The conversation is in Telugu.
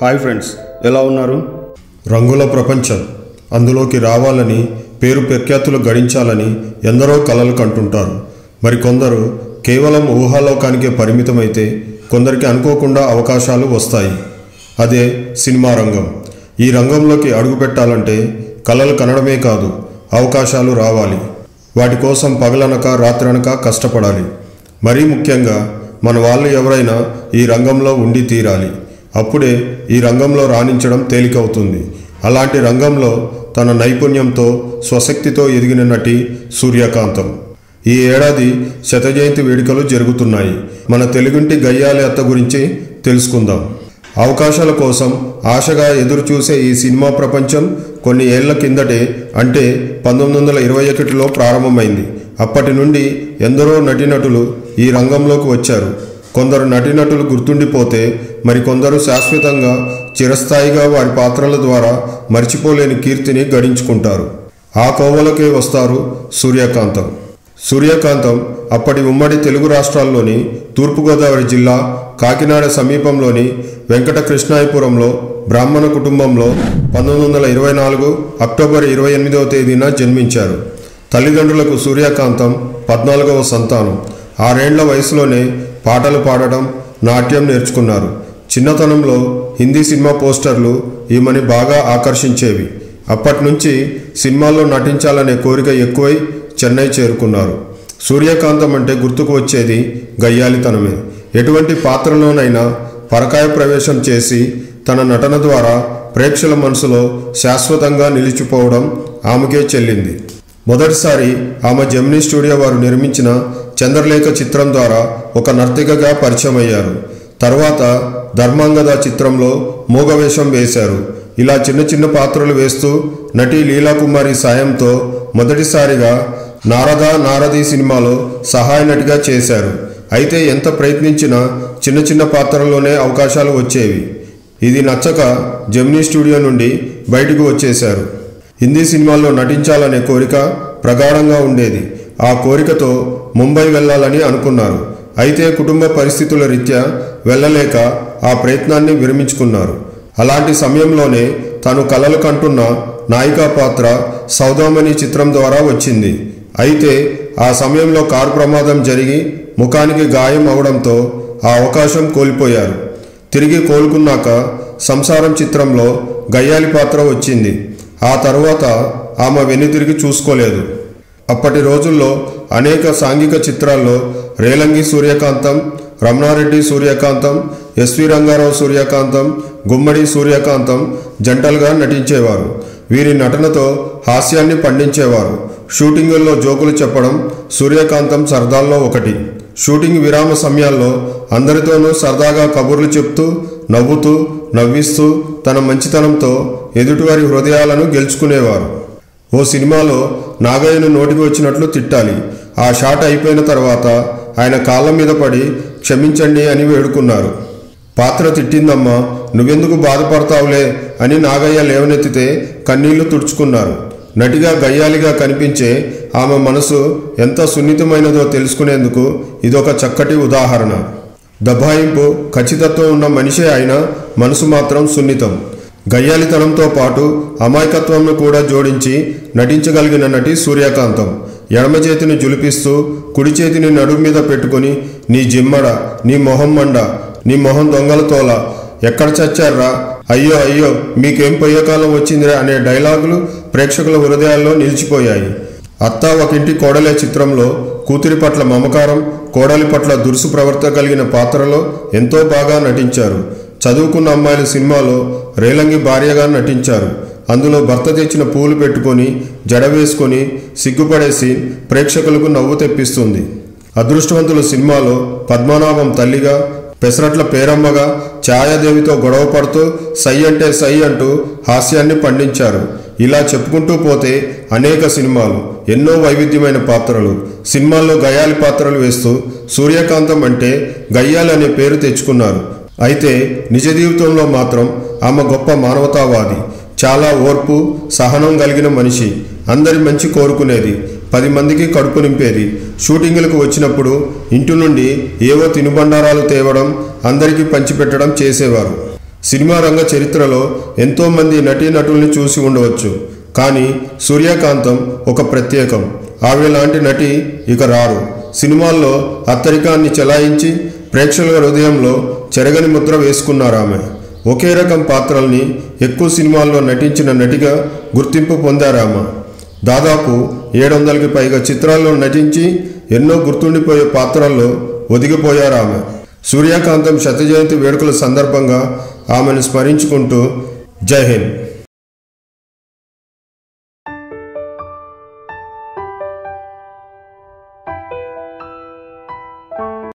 హాయ్ ఫ్రెండ్స్, ఎలా ఉన్నారు? రంగుల ప్రపంచం అందులోకి రావాలని, పేరు ప్రఖ్యాతులు గడించాలని ఎందరో కలలు కంటుంటారు. మరికొందరు కేవలం ఊహాలోకానికే పరిమితమైతే కొందరికి అనుకోకుండా అవకాశాలు వస్తాయి. అదే సినిమా రంగం. ఈ రంగంలోకి అడుగుపెట్టాలంటే కలలు కనడమే కాదు, అవకాశాలు రావాలి. వాటి కోసం పగలనక రాత్రనక కష్టపడాలి. మరీ ముఖ్యంగా మన వాళ్ళు ఎవరైనా ఈ రంగంలో ఉండి తీరాలి. అప్పుడే ఈ రంగంలో రాణించడం తేలికవుతుంది. అలాంటి రంగంలో తన నైపుణ్యంతో స్వశక్తితో ఎదిగిన నటి సూర్యకాంతం. ఈ ఏడాది శతజయంతి వేడుకలు జరుగుతున్నాయి. మన తెలుగింటి గయ్యాలి అత్త గురించి తెలుసుకుందాం. అవకాశాల కోసం ఆశగా ఎదురుచూసే ఈ సినిమా ప్రపంచం కొన్ని ఏళ్ల కిందటే, అంటే 1921లో ప్రారంభమైంది. అప్పటి నుండి ఎందరో నటీనటులు ఈ రంగంలోకి వచ్చారు. కొందరు నటీనటులు గుర్తుండిపోతే మరికొందరు శాశ్వతంగా చిరస్థాయిగా వారి పాత్రల ద్వారా మర్చిపోలేని కీర్తిని గడించుకుంటారు. ఆ కోవలకే వస్తారు సూర్యకాంతం. సూర్యకాంతం అప్పటి ఉమ్మడి తెలుగు రాష్ట్రాల్లోని తూర్పుగోదావరి జిల్లా కాకినాడ సమీపంలోని వెంకటకృష్ణాయపురంలో బ్రాహ్మణ కుటుంబంలో 1924 అక్టోబర్ 28వ తేదీన జన్మించారు. తల్లిదండ్రులకు సూర్యకాంతం 14వ సంతానం. 6 ఏళ్ల వయసులోనే పాటలు పాడటం, నాట్యం నేర్చుకున్నారు. చిన్నతనంలో హిందీ సినిమా పోస్టర్లు ఈమెని బాగా ఆకర్షించేవి. అప్పటి నుంచి సినిమాల్లో నటించాలనే కోరిక ఎక్కువై చెన్నై చేరుకున్నారు. సూర్యకాంతం అంటే గుర్తుకు వచ్చేది గయ్యాలితనమే. ఎటువంటి పాత్రలోనైనా పరకాయ ప్రవేశం చేసి తన నటన ద్వారా ప్రేక్షకుల మనసులో శాశ్వతంగా నిలిచిపోవడం ఆమెకే చెల్లింది. మొదటిసారి ఆమె జెమినీ స్టూడియో వారు నిర్మించిన చంద్రలేఖ చిత్రం ద్వారా ఒక నర్తికగా పరిచయం అయ్యారు. తర్వాత ధర్మాంగద చిత్రంలో మూగవేషం వేశారు. ఇలా చిన్న చిన్న పాత్రలు వేస్తూ నటి లీలాకుమారి సాయంతో మొదటిసారిగా నారది సినిమాలో సహాయ నటిగా చేశారు. అయితే ఎంత ప్రయత్నించినా చిన్న చిన్న పాత్రల్లోనే అవకాశాలు వచ్చేవి. ఇది నచ్చక జెమినీ స్టూడియో నుండి బయటకు వచ్చేశారు. హిందీ సినిమాల్లో నటించాలనే కోరిక ప్రగాఢంగా ఉండేది. ఆ కోరికతో ముంబై వెళ్ళాలని అనుకున్నారు. అయితే కుటుంబ పరిస్థితుల రీత్యా వెళ్ళలేక ఆ ప్రయత్నాన్ని విరమించుకున్నారు. అలాంటి సమయంలోనే తను కలలు కంటున్న నాయికా పాత్ర సౌదామణి చిత్రం ద్వారా వచ్చింది. అయితే ఆ సమయంలో కారు ప్రమాదం జరిగి ముఖానికి గాయం అవడంతో ఆ అవకాశం కోల్పోయారు. తిరిగి కోలుకున్నాక సంసారం చిత్రంలో గయ్యాలి పాత్ర వచ్చింది. ఆ తరువాత ఆమె వెనుతిరిగి చూసుకోలేదు. అప్పటి రోజుల్లో అనేక సాంఘిక చిత్రాల్లో రేలంగి సూర్యకాంతం, రమణారెడ్డి సూర్యకాంతం, ఎస్వి రంగారావు సూర్యకాంతం, గుమ్మడి సూర్యకాంతం జంటలుగా నటించేవారు. వీరి నటనతో హాస్యాన్ని పండించేవారు. షూటింగుల్లో జోకులు చెప్పడం సూర్యకాంతం సరదాల్లో ఒకటి. షూటింగ్ విరామ సమయాల్లో అందరితోనూ సరదాగా కబుర్లు చెప్తూ, నవ్వుతూ, నవ్విస్తూ తన మంచితనంతో ఎదుటివారి హృదయాలను గెలుచుకునేవారు. ఓ సినిమాలో నాగయ్యను నోటికి వచ్చినట్లు తిట్టాలి. ఆ షాట్ అయిపోయిన తర్వాత ఆయన కాళ్ళ మీద పడి క్షమించండి అని వేడుకున్నారు. పాత్ర తిట్టిందమ్మా, నువ్వెందుకు బాధపడతావులే అని నాగయ్య లేవనెత్తితే కన్నీళ్లు తుడుచుకున్నారు. నటిగా గయ్యాలిగా కనిపించే ఆమె మనసు ఎంత సున్నితమైనదో తెలుసుకునేందుకు ఇదొక చక్కటి ఉదాహరణ. దబాయింపు, ఖచ్చితత్వం ఉన్న మనిషే అయినా మనసు మాత్రం సున్నితం. గయ్యాలితనంతో పాటు అమాయకత్వంను కూడా జోడించి నటించగలిగిన నటి సూర్యకాంతం. ఎడమ చేతిని జులిపిస్తూ కుడి చేతిని నడుము మీద పెట్టుకుని, నీ జిమ్మడ, నీ మొహం మండ, నీ మొహం దొంగల తోల, ఎక్కడ చచ్చారా, అయ్యో అయ్యో మీకేం పొయ్యకాలం వచ్చిందిరా అనే డైలాగులు ప్రేక్షకుల హృదయాల్లో నిలిచిపోయాయి. అత్తా ఒకింటి కోడలే చిత్రంలో కూతురి పట్ల మమకారం, కోడలి పట్ల దురుసు ప్రవర్తన కలిగిన పాత్రలో ఎంతో బాగా నటించారు. చదువుకున్న అమ్మాయిల సినిమాలో రేలంగి భార్యగా నటించారు. అందులో భర్త తెచ్చిన పూలు పెట్టుకొని జడ వేసుకొని సిగ్గుపడేసి ప్రేక్షకులకు నవ్వు తెప్పిస్తుంది. అదృష్టవంతుల సినిమాలో పద్మనాభం తల్లిగా, పెసరట్ల పేరమ్మగా, ఛాయాదేవితో గొడవ పడుతూ సై అంటే సై అంటూ హాస్యాన్ని పండించారు. ఇలా చెప్పుకుంటూ పోతే అనేక సినిమాలు, ఎన్నో వైవిధ్యమైన పాత్రలు. సినిమాల్లో గయ్యాలి పాత్రలు వేస్తూ సూర్యకాంతం అంటే గయ్యాలి అనే పేరు తెచ్చుకున్నారు. అయితే నిజ జీవితంలో మాత్రం ఆమె గొప్ప మానవతావాది. చాలా ఓర్పు, సహనం కలిగిన మనిషి. అందరి మంచి కోరుకునేది. 10 మందికి కడుపు నింపేది. షూటింగులకు వచ్చినప్పుడు ఇంటి నుండి ఏవో తినుబండారాలు తేవడం, అందరికీ పంచిపెట్టడం చేసేవారు. సినిమా రంగ చరిత్రలో ఎంతోమంది నటీనటుల్ని చూసి ఉండవచ్చు, కానీ సూర్యకాంతం ఒక ప్రత్యేకం. ఆవిడ లాంటి నటి ఇక రారు. సినిమాల్లో అత్తరికాన్ని చెలాయించి ప్రేక్షకుల హృదయంలో చెరగని ముద్ర వేసుకున్నారామె. ఒకే రకం పాత్రల్ని ఎక్కువ సినిమాల్లో నటించిన నటిగా గుర్తింపు పొందారామె. దాదాపు 700కి పైగా చిత్రాల్లో నటించి ఎన్నో గుర్తుండిపోయే పాత్రల్లో ఒదిగిపోయారామె. సూర్యకాంతం శత జయంతి వేడుకల సందర్భంగా ఆమెను స్మరించుకుంటూ జై హింద్.